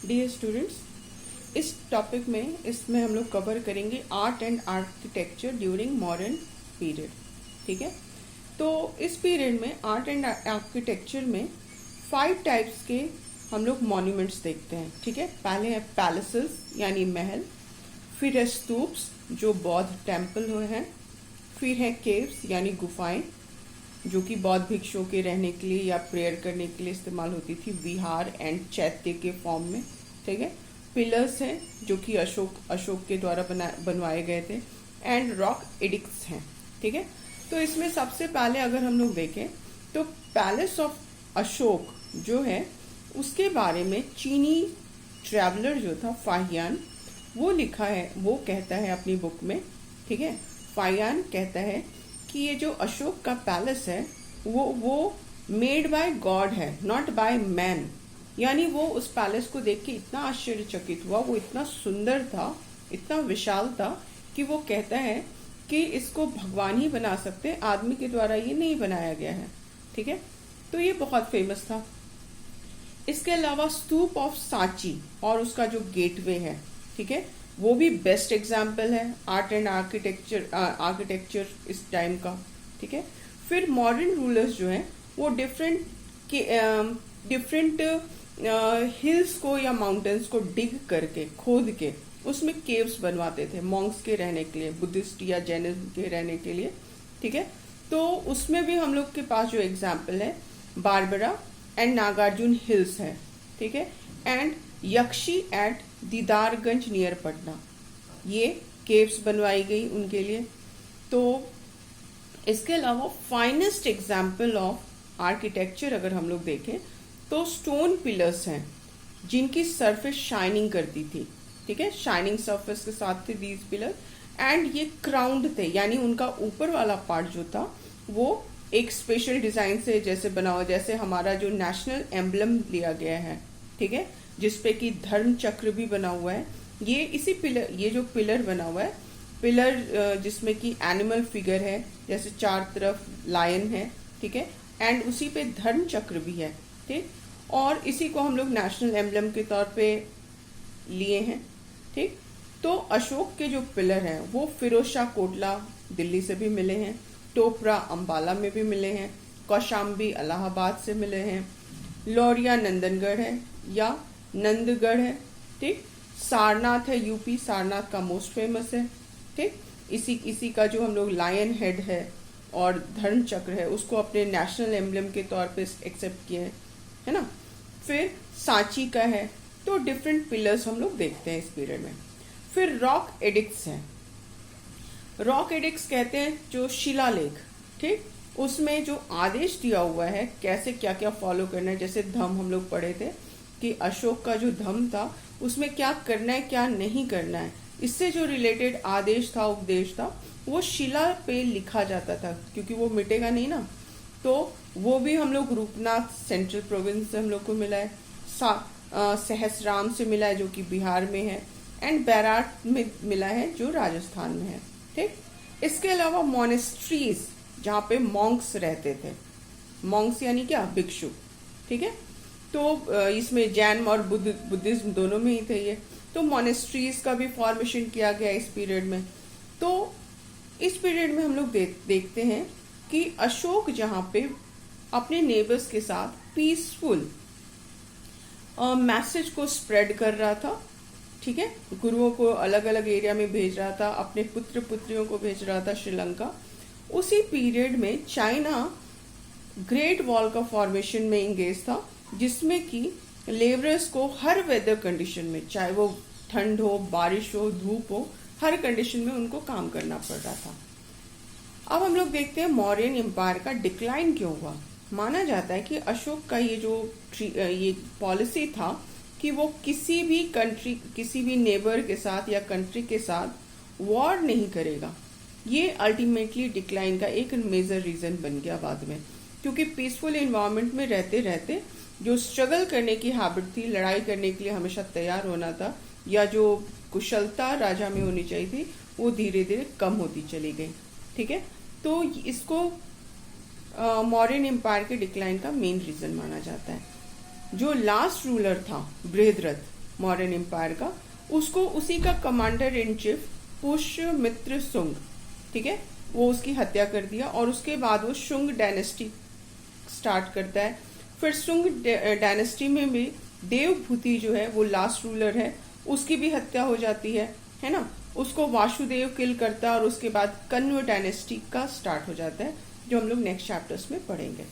Dear students, इस topic में इसमें हम लोग कवर करेंगे art and architecture during modern period. ठीक है, तो इस पीरियड में आर्ट एंड आर्किटेक्चर में 5 टाइप्स के हम लोग मॉन्यूमेंट्स देखते हैं। ठीक है, पहले है पैलेसेस यानी महल, फिर है स्तूप्स जो बौद्ध टेम्पल हैं, फिर है केव्स यानी गुफाएं जो कि बौद्ध भिक्षुओं के रहने के लिए या प्रेयर करने के लिए इस्तेमाल होती थी, विहार एंड चैत्य के फॉर्म में। ठीक है, पिलर्स हैं जो कि अशोक के द्वारा बनवाए गए थे, एंड रॉक एडिक्ट्स हैं। ठीक है, तो इसमें सबसे पहले अगर हम लोग देखें तो पैलेस ऑफ अशोक जो है उसके बारे में चीनी ट्रैवलर जो था फाहियान, वो लिखा है, वो कहता है अपनी बुक में। ठीक है, फाहियान कहता है कि ये जो अशोक का पैलेस है वो मेड बाय गॉड है, नॉट बाय मैन। यानी वो उस पैलेस को देख के इतना आश्चर्यचकित हुआ, वो इतना सुंदर था, इतना विशाल था कि वो कहता है कि इसको भगवान ही बना सकते हैं, आदमी के द्वारा ये नहीं बनाया गया है। ठीक है, तो ये बहुत फेमस था। इसके अलावा स्तूप ऑफ सांची और उसका जो गेटवे है, ठीक है, वो भी बेस्ट एग्जाम्पल है आर्ट एंड आर्किटेक्चर इस टाइम का। ठीक है, फिर मॉडर्न रूलर्स जो हैं वो डिफरेंट हिल्स को या माउंटेन्स को डिग करके, खोद के उसमें केव्स बनवाते थे मॉन्क्स के रहने के लिए, बुद्धिस्ट या जैनिज्म के रहने के लिए। ठीक है, तो उसमें भी हम लोग के पास जो एग्जाम्पल है बारबरा एंड नागार्जुन हिल्स है। ठीक है, and Yakshi at Didarganj near Patna, ये केव्स बनवाई गई उनके लिए। तो इसके अलावा फाइनेस्ट एग्जाम्पल ऑफ आर्किटेक्चर अगर हम लोग देखें तो स्टोन पिलर्स हैं जिनकी सरफेस शाइनिंग करती थी। ठीक है, शाइनिंग सरफेस के साथ थे दीज पिलर, एंड ये क्राउंड थे, यानी उनका ऊपर वाला पार्ट जो था वो एक स्पेशल डिजाइन से जैसे बना हुआ, जैसे हमारा जो नेशनल एम्बलम लिया गया है। ठीक है, जिसपे कि धर्म चक्र भी बना हुआ है, ये इसी पिलर, ये जो पिलर बना हुआ है, पिलर जिसमें कि एनिमल फिगर है, जैसे चार तरफ लायन है। ठीक है, एंड उसी पे धर्म चक्र भी है। ठीक, और इसी को हम लोग नेशनल एम्बलम के तौर पे लिए हैं। ठीक, तो अशोक के जो पिलर हैं वो फिरोज शाह कोटला दिल्ली से भी मिले हैं, टोपरा अंबाला में भी मिले हैं, कौशाम्बी इलाहाबाद से मिले हैं, लौरिया नंदनगढ़ है या नंदगढ़ है। ठीक, सारनाथ है यूपी, सारनाथ का मोस्ट फेमस है। ठीक, इसी का जो हम लोग लायन हेड है और धर्म चक्र है उसको अपने नेशनल एम्बलम के तौर पे एक्सेप्ट किए हैं, है ना। फिर सांची का है, तो डिफरेंट पिलर्स हम लोग देखते हैं इस पीरियड में। फिर रॉक एडिक्ट्स हैं। रॉक एडिक्ट्स कहते हैं जो शिलालेख, ठीक, उसमें जो आदेश दिया हुआ है कैसे क्या क्या फॉलो करना है, जैसे धम्म हम लोग पढ़े थे कि अशोक का जो धम्म था उसमें क्या करना है क्या नहीं करना है, इससे जो रिलेटेड आदेश था, उपदेश था, वो शिला पे लिखा जाता था क्योंकि वो मिटेगा नहीं ना। तो वो भी हम लोग रूपनाथ सेंट्रल प्रोविंस से हम लोग को मिला है, सहसराम से मिला है जो कि बिहार में है, एंड बैराट में मिला है जो राजस्थान में है। ठीक, इसके अलावा मोनेस्ट्रीज जहाँ पे मॉन्क्स रहते थे, मॉन्क्स यानी क्या, भिक्षु। ठीक है, तो इसमें जैन और बुद्धिज्म दोनों में ही थे ये। तो मोनेस्ट्रीज का भी फॉर्मेशन किया गया इस पीरियड में। तो इस पीरियड में हम लोग देखते हैं कि अशोक जहाँ पे अपने नेबर्स के साथ पीसफुल मैसेज को स्प्रेड कर रहा था। ठीक है, गुरुओं को अलग अलग एरिया में भेज रहा था, अपने पुत्र पुत्रियों को भेज रहा था श्रीलंका। उसी पीरियड में चाइना ग्रेट वॉल का फॉर्मेशन में इंगेज था, जिसमें कि लेबरर्स को हर वेदर कंडीशन में, चाहे वो ठंड हो, बारिश हो, धूप हो, हर कंडीशन में उनको काम करना पड़ रहा था। अब हम लोग देखते हैं मौर्यन एम्पायर का डिक्लाइन क्यों हुआ। माना जाता है कि अशोक का ये पॉलिसी था कि वो किसी भी नेबर के साथ या कंट्री के साथ वॉर नहीं करेगा। ये अल्टीमेटली डिक्लाइन का एक मेजर रीजन बन गया बाद में, क्योंकि पीसफुल एनवायरनमेंट में रहते रहते जो स्ट्रगल करने की हैबिट थी, लड़ाई करने के लिए हमेशा तैयार होना था, या जो कुशलता राजा में होनी चाहिए थी, वो धीरे धीरे कम होती चली गई। ठीक है, तो इसको मौर्यन एम्पायर के डिक्लाइन का मेन रीजन माना जाता है। जो लास्ट रूलर था बृहद्रथ, मौर्यन एम्पायर का, उसको उसी का commander in chief Pushyamitra Shunga, ठीक है, वो उसकी हत्या कर दिया। और उसके बाद वो शुंग डायनेस्टी स्टार्ट करता है। फिर शुंग डायनेस्टी में भी देवभूति जो है वो लास्ट रूलर है, उसकी भी हत्या हो जाती है ना। उसको वासुदेव किल करता है और उसके बाद कण्व डायनेस्टी का स्टार्ट हो जाता है, जो हम लोग नेक्स्ट चैप्टर्स में पढ़ेंगे।